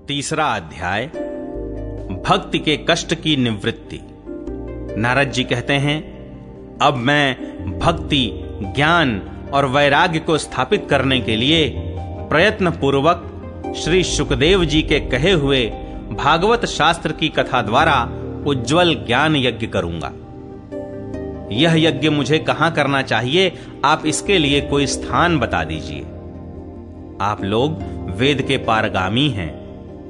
तीसरा अध्याय, भक्ति के कष्ट की निवृत्ति। नारद जी कहते हैं, अब मैं भक्ति, ज्ञान और वैराग्य को स्थापित करने के लिए प्रयत्न पूर्वक श्री सुखदेव जी के कहे हुए भागवत शास्त्र की कथा द्वारा उज्जवल ज्ञान यज्ञ करूंगा। यह यज्ञ मुझे कहां करना चाहिए, आप इसके लिए कोई स्थान बता दीजिए। आप लोग वेद के पारगामी हैं,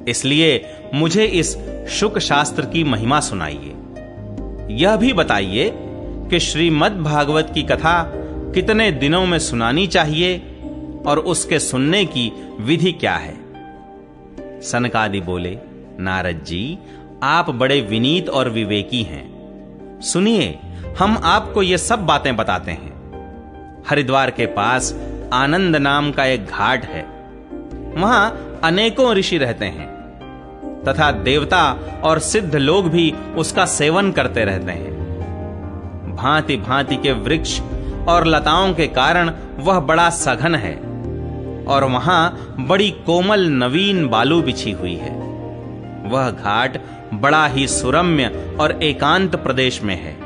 इसलिए मुझे इस शुक शास्त्र की महिमा सुनाइए। यह भी बताइए कि श्रीमद् भागवत की कथा कितने दिनों में सुनानी चाहिए और उसके सुनने की विधि क्या है। सनकादि बोले, नारद जी, आप बड़े विनीत और विवेकी हैं। सुनिए, हम आपको ये सब बातें बताते हैं। हरिद्वार के पास आनंद नाम का एक घाट है। वहां अनेकों ऋषि रहते हैं तथा देवता और सिद्ध लोग भी उसका सेवन करते रहते हैं। भांति भांति के वृक्ष और लताओं के कारण वह बड़ा सघन है और वहां बड़ी कोमल नवीन बालू बिछी हुई है। वह घाट बड़ा ही सुरम्य और एकांत प्रदेश में है।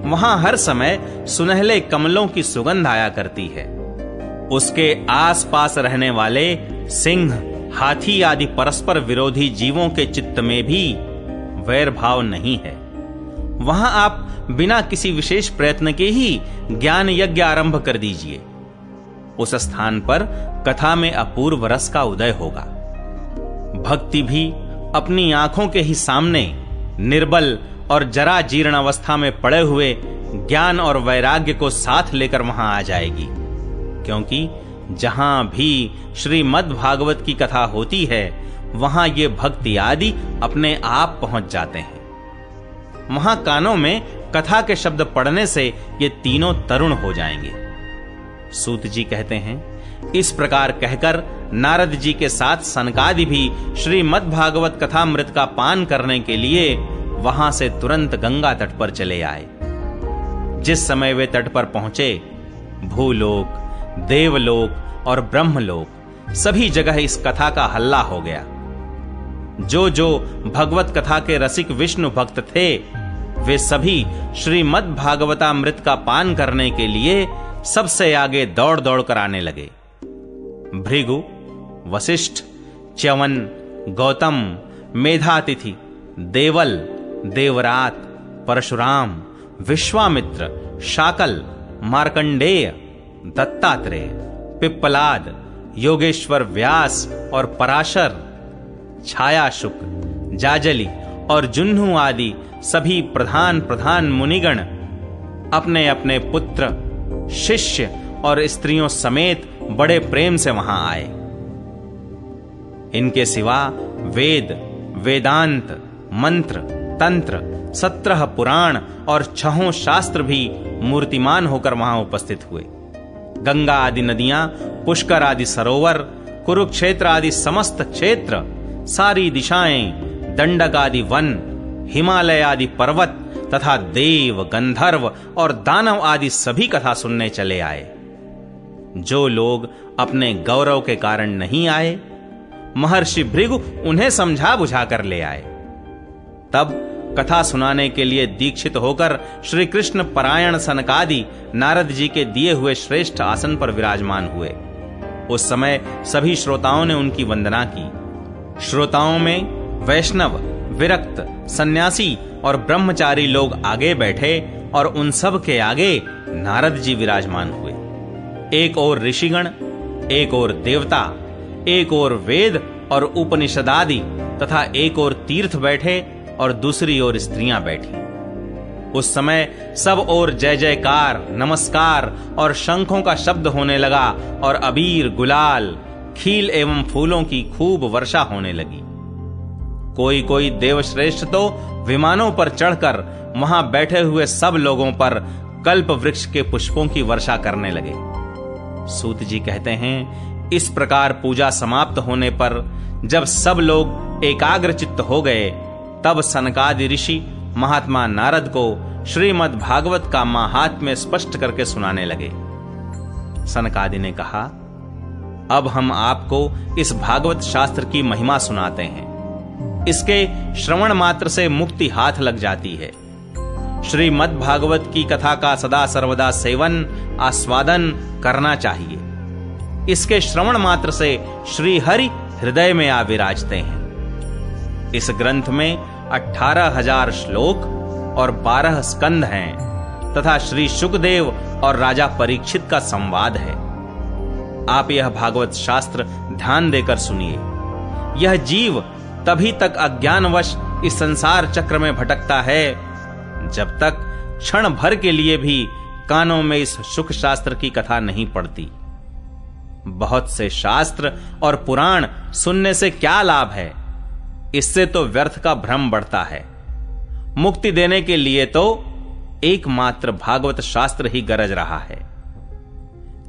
वहां हर समय सुनहले कमलों की सुगंध आया करती है। उसके आसपास रहने वाले सिंह, हाथी आदि परस्पर विरोधी जीवों के चित्त में भी वैर भाव नहीं है। वहां आप बिना किसी विशेष प्रयत्न के ही ज्ञान यज्ञ आरंभ कर दीजिए। उस स्थान पर कथा में अपूर्व रस का उदय होगा। भक्ति भी अपनी आंखों के ही सामने निर्बल और जरा जीर्ण अवस्था में पड़े हुए ज्ञान और वैराग्य को साथ लेकर वहां आ जाएगी, क्योंकि जहां भी श्रीमद् भागवत की कथा होती है वहां ये भक्ति आदि अपने आप पहुंच जाते हैं। वहां कानों में कथा के शब्द पढ़ने से ये तीनों तरुण हो जाएंगे। सूत जी कहते हैं, इस प्रकार कहकर नारद जी के साथ सनकादि भी श्रीमद् भागवत कथामृत का पान करने के लिए वहां से तुरंत गंगा तट पर चले आए। जिस समय वे तट पर पहुंचे, भूलोक, देवलोक और ब्रह्मलोक सभी जगह इस कथा का हल्ला हो गया। जो जो भगवत कथा के रसिक विष्णु भक्त थे, वे सभी श्रीमद् भागवतामृत का पान करने के लिए सबसे आगे दौड़ दौड़ कर आने लगे। भृगु, वशिष्ठ, च्यवन, गौतम, मेधातिथि, देवल, देवरात, परशुराम, विश्वामित्र, शाकल, मार्कंडेय, दत्तात्रेय, पिप्पलाद, योगेश्वर व्यास और पराशर, छायाशुक, जाजली और जुन्हु आदि सभी प्रधान प्रधान मुनिगण अपने अपने पुत्र, शिष्य और स्त्रियों समेत बड़े प्रेम से वहां आए। इनके सिवा वेद, वेदांत, मंत्र, तंत्र, 17 पुराण और 6 शास्त्र भी मूर्तिमान होकर वहां उपस्थित हुए। गंगा आदि नदियां, पुष्कर आदि सरोवर, कुरुक्षेत्र आदि समस्त क्षेत्र, सारी दिशाएं, दंडक आदि वन, हिमालय आदि पर्वत तथा देव, गंधर्व और दानव आदि सभी कथा सुनने चले आए। जो लोग अपने गौरव के कारण नहीं आए, महर्षि भृगु उन्हें समझा बुझा कर ले आए। तब कथा सुनाने के लिए दीक्षित होकर श्री कृष्ण परायण सनकादि नारद जी के दिए हुए श्रेष्ठ आसन पर विराजमान हुए। उस समय सभी श्रोताओं ने उनकी वंदना की। श्रोताओं में वैष्णव, विरक्त, सन्यासी और ब्रह्मचारी लोग आगे बैठे और उन सब के आगे नारद जी विराजमान हुए। एक ओर ऋषिगण, एक ओर देवता, एक ओर वेद और उपनिषद आदि तथा एक ओर तीर्थ बैठे और दूसरी ओर स्त्रियां बैठी। उस समय सब ओर जय जयकार, नमस्कार और शंखों का शब्द होने लगा और अबीर, गुलाल, खील एवं फूलों की खूब वर्षा होने लगी। कोई कोई देवश्रेष्ठ तो विमानों पर चढ़कर वहां बैठे हुए सब लोगों पर कल्प वृक्ष के पुष्पों की वर्षा करने लगे। सूत जी कहते हैं, इस प्रकार पूजा समाप्त होने पर जब सब लोग एकाग्र चित्त हो गए, तब सनकादि ऋषि महात्मा नारद को श्रीमद् भागवत का महात्म्य स्पष्ट करके सुनाने लगे। सनकादि ने कहा, अब हम आपको इस भागवत शास्त्र की महिमा सुनाते हैं। इसके श्रवण मात्र से मुक्ति हाथ लग जाती है। श्रीमद् भागवत की कथा का सदा सर्वदा सेवन आस्वादन करना चाहिए। इसके श्रवण मात्र से श्री हरि हृदय में आ विराजते हैं। इस ग्रंथ में 18,000 श्लोक और 12 स्कंध हैं तथा श्री शुकदेव और राजा परीक्षित का संवाद है। आप यह भागवत शास्त्र ध्यान देकर सुनिए। यह जीव तभी तक अज्ञानवश इस संसार चक्र में भटकता है जब तक क्षण भर के लिए भी कानों में इस सुख शास्त्र की कथा नहीं पड़ती। बहुत से शास्त्र और पुराण सुनने से क्या लाभ है? इससे तो व्यर्थ का भ्रम बढ़ता है। मुक्ति देने के लिए तो एकमात्र भागवत शास्त्र ही गरज रहा है।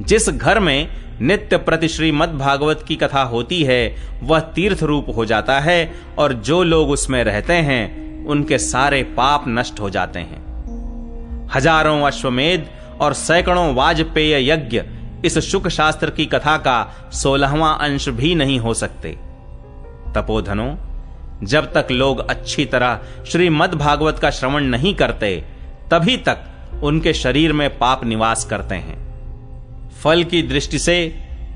जिस घर में नित्य प्रति श्रीमद् भागवत की कथा होती है वह तीर्थ रूप हो जाता है और जो लोग उसमें रहते हैं उनके सारे पाप नष्ट हो जाते हैं। हजारों अश्वमेध और सैकड़ों वाजपेय यज्ञ इस शुक शास्त्र की कथा का 16वां अंश भी नहीं हो सकते। तपोधनों, जब तक लोग अच्छी तरह श्रीमद् भागवत का श्रवण नहीं करते तभी तक उनके शरीर में पाप निवास करते हैं। फल की दृष्टि से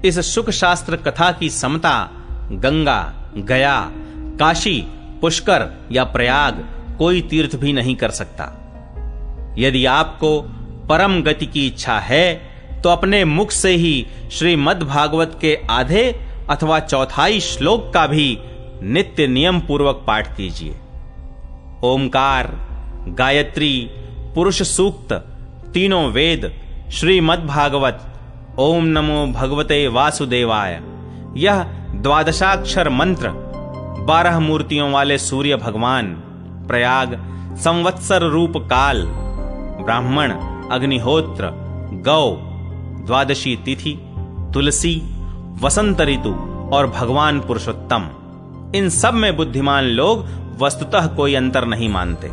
इस शुक शास्त्र कथा की समता गंगा, गया, काशी, पुष्कर या प्रयाग कोई तीर्थ भी नहीं कर सकता। यदि आपको परम गति की इच्छा है तो अपने मुख से ही श्रीमद् भागवत के आधे अथवा चौथाई श्लोक का भी नित्य नियम पूर्वक पाठ कीजिए। ओमकार, गायत्री, पुरुष सूक्त, तीनों वेद, श्रीमद् भागवत, ओम नमो भगवते वासुदेवाय, यह 12 मंत्र 12 मूर्तियों वाले सूर्य भगवान, प्रयाग, संवत्सर रूप काल, ब्राह्मण, अग्निहोत्र, गौ, द्वादशी तिथि, तुलसी, वसंत ऋतु और भगवान पुरुषोत्तम, इन सब में बुद्धिमान लोग वस्तुतः कोई अंतर नहीं मानते।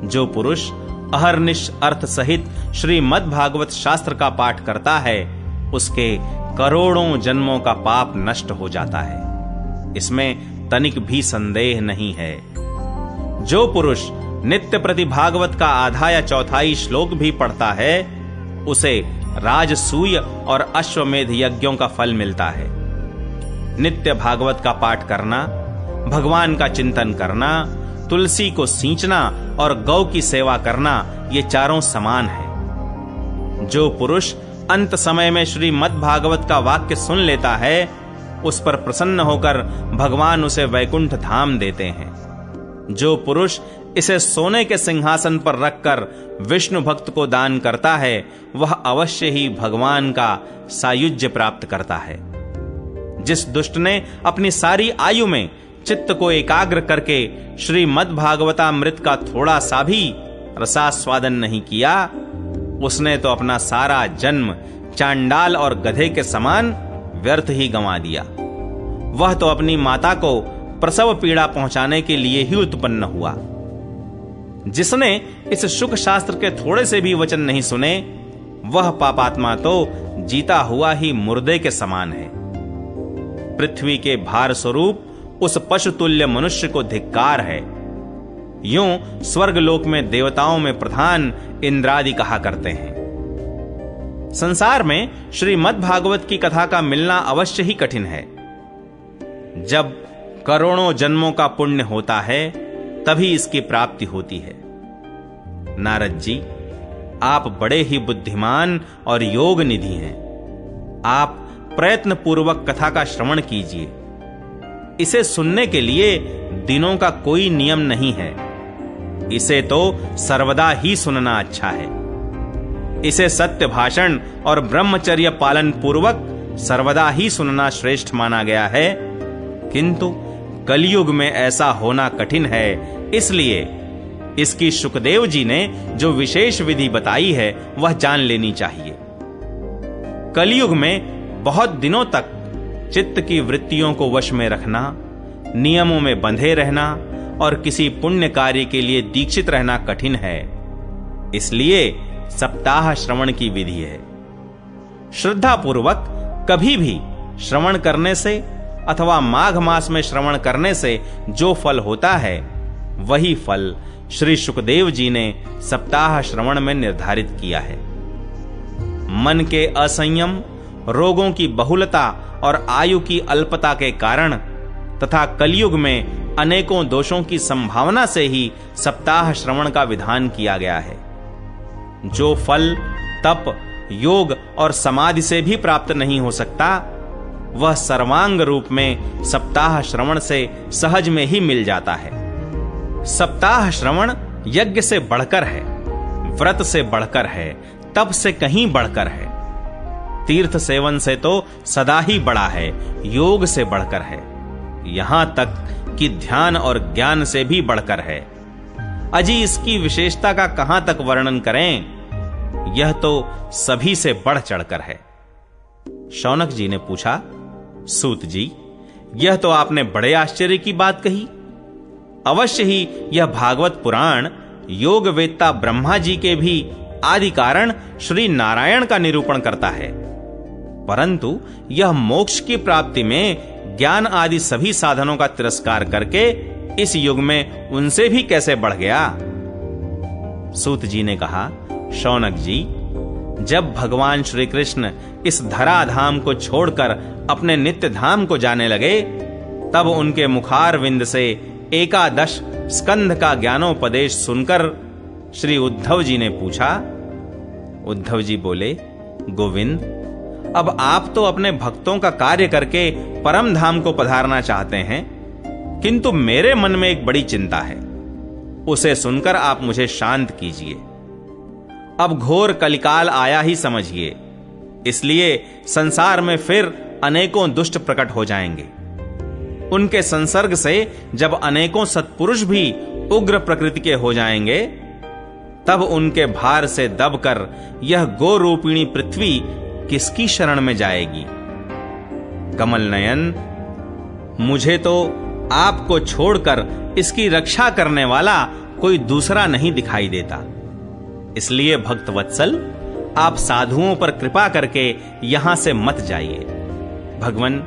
जो पुरुष अहर्निश अर्थ सहित श्रीमद् भागवत शास्त्र का पाठ करता है उसके करोड़ों जन्मों का पाप नष्ट हो जाता है। इसमें तनिक भी संदेह नहीं है। जो पुरुष नित्य प्रति भागवत का आधा या चौथाई श्लोक भी पढ़ता है उसे राजसूय और अश्वमेध यज्ञों का फल मिलता है। नित्य भागवत का पाठ करना, भगवान का चिंतन करना, तुलसी को सींचना और गौ की सेवा करना, ये चारों समान है। जो पुरुष अंत समय में श्रीमद् भागवत का वाक्य सुन लेता है उस पर प्रसन्न होकर भगवान उसे वैकुंठ धाम देते हैं। जो पुरुष इसे सोने के सिंहासन पर रखकर विष्णु भक्त को दान करता है वह अवश्य ही भगवान का सायुज्य प्राप्त करता है। जिस दुष्ट ने अपनी सारी आयु में चित्त को एकाग्र करके श्रीमद् भागवतामृत का थोड़ा सा भी रसास्वादन नहीं किया उसने तो अपना सारा जन्म चांडाल और गधे के समान व्यर्थ ही गंवा दिया। वह तो अपनी माता को प्रसव पीड़ा पहुंचाने के लिए ही उत्पन्न हुआ। जिसने इस शुक शास्त्र के थोड़े से भी वचन नहीं सुने वह पापात्मा तो जीता हुआ ही मुर्दे के समान है। पृथ्वी के भार स्वरूप उस पशु तुल्य मनुष्य को धिक्कार है। यूं स्वर्गलोक में देवताओं में प्रधान इंद्रादि कहा करते हैं। संसार में श्रीमद् भागवत की कथा का मिलना अवश्य ही कठिन है। जब करोड़ों जन्मों का पुण्य होता है तभी इसकी प्राप्ति होती है। नारद जी, आप बड़े ही बुद्धिमान और योग निधि हैं। आप प्रयत्न पूर्वक कथा का श्रवण कीजिए। इसे सुनने के लिए दिनों का कोई नियम नहीं है। इसे तो सर्वदा ही सुनना अच्छा है। इसे सत्य भाषण और ब्रह्मचर्य पालन पूर्वक सर्वदा ही सुनना श्रेष्ठ माना गया है। किंतु कलयुग में ऐसा होना कठिन है, इसलिए इसकी शुकदेव जी ने जो विशेष विधि बताई है वह जान लेनी चाहिए। कलयुग में बहुत दिनों तक चित्त की वृत्तियों को वश में रखना, नियमों में बंधे रहना और किसी पुण्य कार्य के लिए दीक्षित रहना कठिन है। इसलिए सप्ताह श्रवण की विधि है। श्रद्धा पूर्वक कभी भी श्रवण करने से अथवा माघ मास में श्रवण करने से जो फल होता है, वही फल श्री सुखदेव जी ने सप्ताह श्रवण में निर्धारित किया है। मन के असंयम, रोगों की बहुलता और आयु की अल्पता के कारण तथा कलयुग में अनेकों दोषों की संभावना से ही सप्ताह श्रवण का विधान किया गया है। जो फल तप, योग और समाधि से भी प्राप्त नहीं हो सकता, वह सर्वांग रूप में सप्ताह श्रवण से सहज में ही मिल जाता है। सप्ताह श्रवण यज्ञ से बढ़कर है, व्रत से बढ़कर है, तप से कहीं बढ़कर है, तीर्थ सेवन से तो सदा ही बड़ा है, योग से बढ़कर है, यहां तक कि ध्यान और ज्ञान से भी बढ़कर है। अजी इसकी विशेषता का कहां तक वर्णन करें, यह तो सभी से बढ़ चढ़कर है। शौनक जी ने पूछा, सूत जी, यह तो आपने बड़े आश्चर्य की बात कही। अवश्य ही यह भागवत पुराण योग वेत्ता ब्रह्मा जी के भी आदि कारण श्री नारायण का निरूपण करता है, परंतु यह मोक्ष की प्राप्ति में ज्ञान आदि सभी साधनों का तिरस्कार करके इस युग में उनसे भी कैसे बढ़ गया। सूत जी ने कहा, शौनक जी, जब भगवान श्री कृष्ण इस धराधाम को छोड़कर अपने नित्य धाम को जाने लगे, तब उनके मुखार विंद से 11 स्कंध का ज्ञानोपदेश सुनकर श्री उद्धव जी ने पूछा। उद्धव जी बोले, गोविंद, अब आप तो अपने भक्तों का कार्य करके परम धाम को पधारना चाहते हैं, किंतु मेरे मन में एक बड़ी चिंता है, उसे सुनकर आप मुझे शांत कीजिए। अब घोर कलिकाल आया ही समझिए, इसलिए संसार में फिर अनेकों दुष्ट प्रकट हो जाएंगे। उनके संसर्ग से जब अनेकों सत्पुरुष भी उग्र प्रकृति के हो जाएंगे, तब उनके भार से दबकर यह गो रूपिणी पृथ्वी किसकी शरण में जाएगी। कमल नयन, मुझे तो आपको छोड़कर इसकी रक्षा करने वाला कोई दूसरा नहीं दिखाई देता, इसलिए भक्त वत्सल, आप साधुओं पर कृपा करके यहां से मत जाइए। भगवन,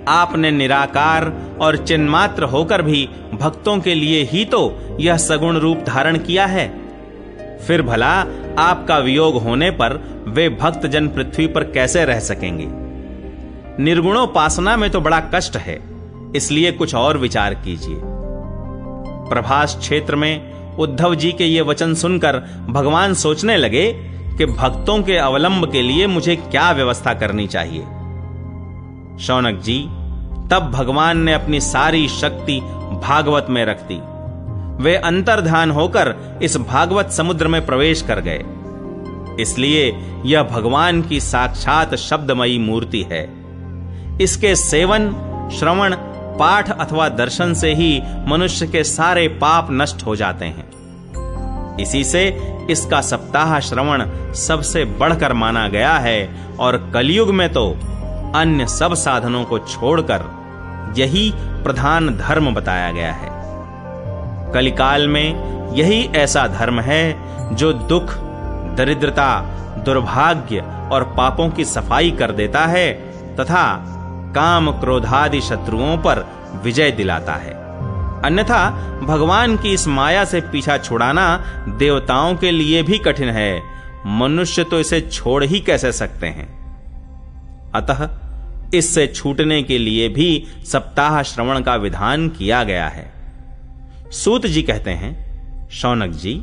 आपने निराकार और चिन्मात्र होकर भी भक्तों के लिए ही तो यह सगुण रूप धारण किया है, फिर भला आपका वियोग होने पर वे भक्त जन पृथ्वी पर कैसे रह सकेंगे। निर्गुणोपासना में तो बड़ा कष्ट है, इसलिए कुछ और विचार कीजिए। प्रभास क्षेत्र में उद्धव जी के ये वचन सुनकर भगवान सोचने लगे कि भक्तों के अवलंब के लिए मुझे क्या व्यवस्था करनी चाहिए। शौनक जी, तब भगवान ने अपनी सारी शक्ति भागवत में रख दी। वे अंतर्धान होकर इस भागवत समुद्र में प्रवेश कर गए, इसलिए यह भगवान की साक्षात शब्दमयी मूर्ति है। इसके सेवन, श्रवण, पाठ अथवा दर्शन से ही मनुष्य के सारे पाप नष्ट हो जाते हैं। इसी से इसका सप्ताह श्रवण सबसे बढ़कर माना गया है और कलयुग में तो अन्य सब साधनों को छोड़कर यही प्रधान धर्म बताया गया है। कलिकाल में यही ऐसा धर्म है जो दुख, दरिद्रता, दुर्भाग्य और पापों की सफाई कर देता है तथा काम क्रोधादि शत्रुओं पर विजय दिलाता है। अन्यथा भगवान की इस माया से पीछा छुड़ाना देवताओं के लिए भी कठिन है, मनुष्य तो इसे छोड़ ही कैसे सकते हैं। अतः इससे छूटने के लिए भी सप्ताह श्रवण का विधान किया गया है। सूत जी कहते हैं, शौनक जी,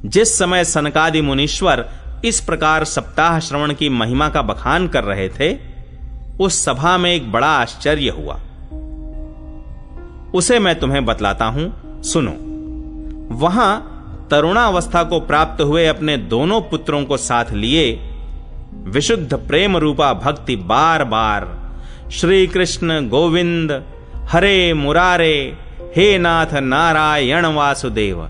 जिस समय सनकादि मुनीश्वर इस प्रकार सप्ताह श्रवण की महिमा का बखान कर रहे थे, उस सभा में एक बड़ा आश्चर्य हुआ। उसे मैं तुम्हें बतलाता हूं, सुनो। वहां तरुणावस्था को प्राप्त हुए अपने दोनों पुत्रों को साथ लिए विशुद्ध प्रेम रूपा भक्ति बार बार श्री कृष्ण गोविंद हरे मुरारे हे नाथ नारायण वासुदेव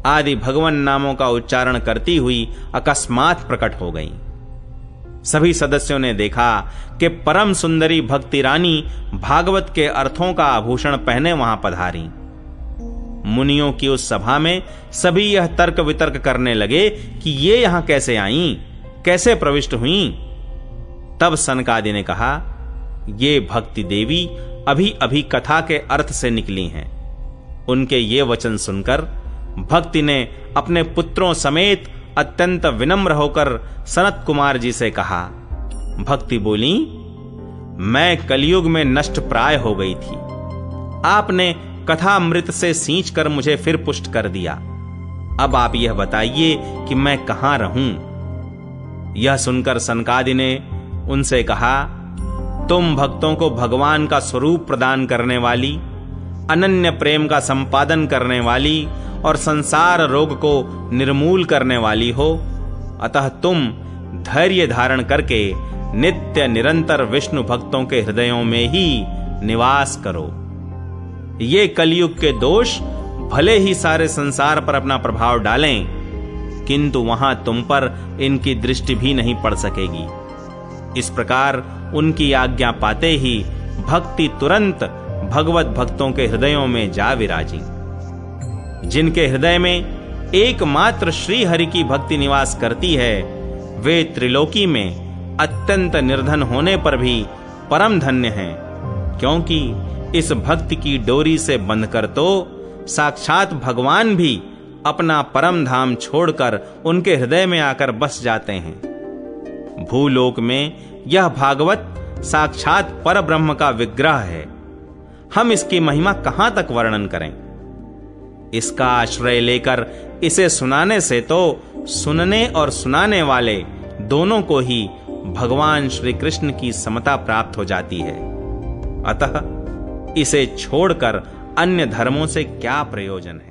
आदि भगवान नामों का उच्चारण करती हुई अकस्मात प्रकट हो गई। सभी सदस्यों ने देखा कि परम सुंदरी भक्ति रानी भागवत के अर्थों का आभूषण पहने वहां पधारी। मुनियों की उस सभा में सभी यह तर्क वितर्क करने लगे कि ये यहां कैसे आईं, कैसे प्रविष्ट हुईं। तब सनकादि ने कहा, ये भक्ति देवी अभी अभी कथा के अर्थ से निकली हैं। उनके ये वचन सुनकर भक्ति ने अपने पुत्रों समेत अत्यंत विनम्र होकर सनत कुमार जी से कहा। भक्ति बोली, मैं कलयुग में नष्ट प्राय हो गई थी। आपने कथा अमृत से सींच कर मुझे फिर पुष्ट कर दिया। अब आप यह बताइए कि मैं कहां रहूं। यह सुनकर सनकादि ने उनसे कहा, तुम भक्तों को भगवान का स्वरूप प्रदान करने वाली, अनन्य प्रेम का संपादन करने वाली और संसार रोग को निर्मूल करने वाली हो, अतः तुम धैर्य धारण करके नित्य निरंतर विष्णु भक्तों के हृदयों में ही निवास करो। ये कलयुग के दोष भले ही सारे संसार पर अपना प्रभाव डालें, किंतु वहां तुम पर इनकी दृष्टि भी नहीं पड़ सकेगी। इस प्रकार उनकी आज्ञा पाते ही भक्ति तुरंत भगवत भक्तों के हृदयों में जा विराजी। जिनके हृदय में एकमात्र श्री हरि की भक्ति निवास करती है, वे त्रिलोकी में अत्यंत निर्धन होने पर भी परम धन्य हैं, क्योंकि इस भक्ति की डोरी से बंधकर तो साक्षात भगवान भी अपना परम धाम छोड़कर उनके हृदय में आकर बस जाते हैं। भूलोक में यह भागवत साक्षात पर ब्रह्म का विग्रह है। हम इसकी महिमा कहां तक वर्णन करें। इसका आश्रय लेकर इसे सुनाने से तो सुनने और सुनाने वाले दोनों को ही भगवान श्री कृष्ण की समता प्राप्त हो जाती है। अतः इसे छोड़कर अन्य धर्मों से क्या प्रयोजन है।